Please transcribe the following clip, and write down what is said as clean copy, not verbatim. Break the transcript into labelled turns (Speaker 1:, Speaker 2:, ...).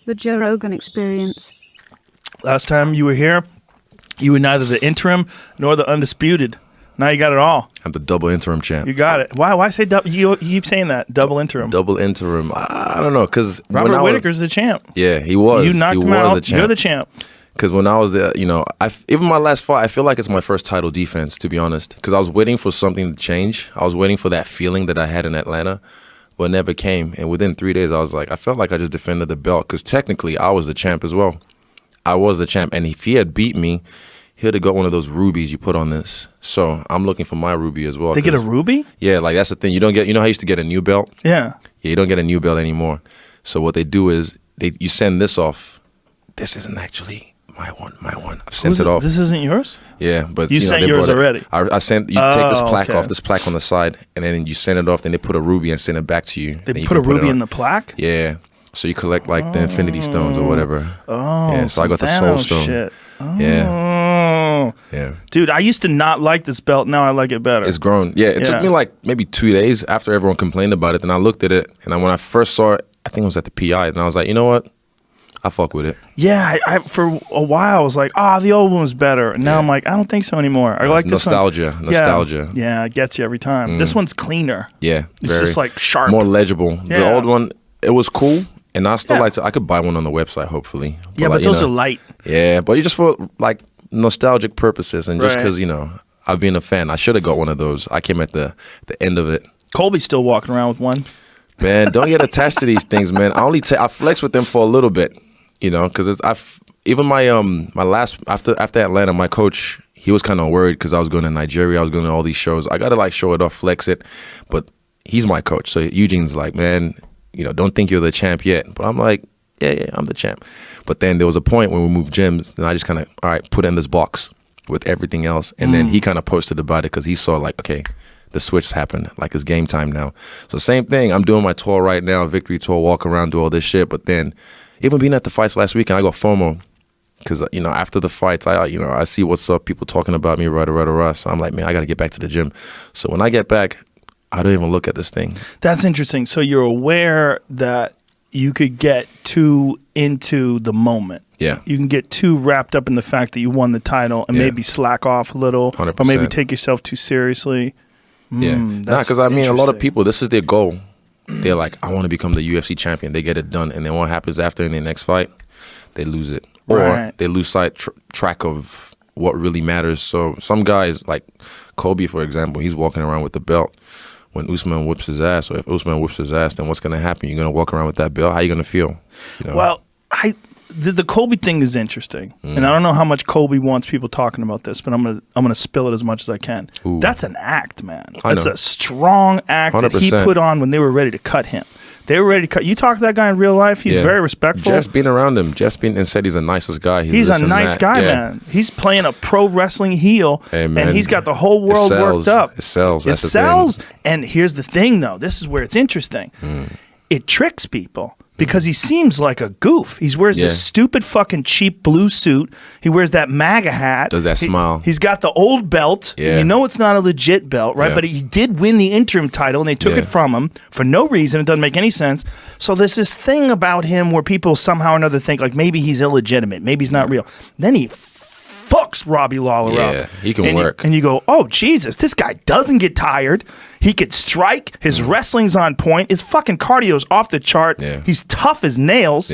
Speaker 1: The Joe Rogan Experience.
Speaker 2: Last time you were here, you were neither the interim nor the undisputed. Now you got it all.
Speaker 3: I'm the double interim champ.
Speaker 2: You got it. Why say double? You keep saying that. Double interim.
Speaker 3: Double interim. I don't know, because
Speaker 2: Robert Whittaker's the champ.
Speaker 3: Yeah, he was.
Speaker 2: You knocked him out. You're the champ.
Speaker 3: Because when I was there, you know, even my last fight, I feel like it's my first title defense, to be honest. Because I was waiting for something to change. I was waiting for that feeling that I had in Atlanta, but it never came. And within 3 days, I felt like I just defended the belt. Because technically, I was the champ as well. I was the champ. And if he had beat me, he would have got one of those rubies you put on this. So I'm looking for my ruby as well.
Speaker 2: They get a ruby?
Speaker 3: Yeah, like that's the thing. You don't get. You know how I used to get a new belt?
Speaker 2: Yeah.
Speaker 3: Yeah, you don't get a new belt anymore. So what they do is you send this off. This isn't actually my one. I've sent it off.
Speaker 2: This isn't yours?
Speaker 3: Yeah, but
Speaker 2: you sent yours already.
Speaker 3: I sent. You take this plaque off, this plaque on the side, and then you send it off. Then they put a ruby and send it back to you.
Speaker 2: They put a ruby in the plaque?
Speaker 3: Yeah. So you collect like the Infinity Stones or whatever.
Speaker 2: Oh,
Speaker 3: yeah. So I got the Soul Stone.
Speaker 2: Shit. Oh.
Speaker 3: Yeah.
Speaker 2: Dude, I used to not like this belt. Now I like it better.
Speaker 3: It's grown. Yeah, it took me like maybe 2 days after everyone complained about it. Then I looked at it, and when I first saw it, I think it was at the PI, and I was like, you know what? I fuck with it.
Speaker 2: Yeah, I for a while I was like, the old one was better. And now I'm like, I don't think so anymore. I like this
Speaker 3: nostalgia.
Speaker 2: one.
Speaker 3: Nostalgia.
Speaker 2: Yeah, it gets you every time. This one's cleaner.
Speaker 3: Yeah.
Speaker 2: It's just like sharp.
Speaker 3: More legible.
Speaker 2: Yeah.
Speaker 3: The old one, it was cool. And I still like to, I could buy one on the website, hopefully.
Speaker 2: But but those are light.
Speaker 3: Yeah, but you just for like nostalgic purposes and just because, you know, I've been a fan. I should have got one of those. I came at the end of it.
Speaker 2: Colby's still walking around with one.
Speaker 3: Man, don't get attached to these things, man. I flex with them for a little bit, you know, because even my last, after Atlanta, my coach, he was kind of worried because I was going to Nigeria. I was going to all these shows. I got to like show it off, flex it. But he's my coach. So Eugene's like, man, you know, don't think you're the champ yet. But I'm like, yeah, I'm the champ. But then there was a point when we moved gyms, and I just kind of, all right, put in this box with everything else. And then he kind of posted about it because he saw like, okay, the switch happened. Like it's game time now. So same thing. I'm doing my tour right now, victory tour, walk around, do all this shit. But then even being at the fights last weekend, I got FOMO because, you know, after the fights, I see what's up, people talking about me, rah. So I'm like, man, I got to get back to the gym. So when I get back, I don't even look at this thing.
Speaker 2: That's interesting. So you're aware that you could get too into the moment.
Speaker 3: Yeah.
Speaker 2: You can get too wrapped up in the fact that you won the title and maybe slack off a little
Speaker 3: 100%.
Speaker 2: or maybe take yourself too seriously.
Speaker 3: Yeah. Because I mean, a lot of people, this is their goal. They're like, I want to become the UFC champion. They get it done. And then what happens after in their next fight? They lose it. Or they lose track of what really matters. So some guys, like Kobe, for example, he's walking around with the belt. When Usman whips his ass, or if Usman whips his ass, then what's going to happen? You're going to walk around with that belt. How are you going to feel? You know?
Speaker 2: Well, the Kobe thing is interesting, and I don't know how much Kobe wants people talking about this, but I'm gonna spill it as much as I can.
Speaker 3: Ooh.
Speaker 2: That's an act, man.
Speaker 3: I
Speaker 2: That's
Speaker 3: know.
Speaker 2: a strong act
Speaker 3: 100%.
Speaker 2: that he put on when they were ready to cut him. They were ready to cut. You talk to that guy in real life, he's very respectful.
Speaker 3: Jeff's been around him. Jeff's been and said he's the nicest guy.
Speaker 2: He's a nice guy, man. He's playing a pro wrestling heel, and he's got the whole world worked up.
Speaker 3: It sells.
Speaker 2: It sells. And here's the thing, though. This is where it's interesting. It tricks people because he seems like a goof. He wears this stupid fucking cheap blue suit. He wears that MAGA hat.
Speaker 3: Does that smile.
Speaker 2: He's got the old belt.
Speaker 3: Yeah.
Speaker 2: You know it's not a legit belt, right?
Speaker 3: Yeah.
Speaker 2: But he did win the interim title, and they took it from him for no reason. It doesn't make any sense. So there's this thing about him where people somehow or another think like maybe he's illegitimate. Maybe he's not real. Then he fucks Robbie Lawler up.
Speaker 3: Yeah, he can work.
Speaker 2: And you go, oh, Jesus, this guy doesn't get tired. He could strike. His wrestling's on point. His fucking cardio's off the chart.
Speaker 3: Yeah.
Speaker 2: He's tough as nails.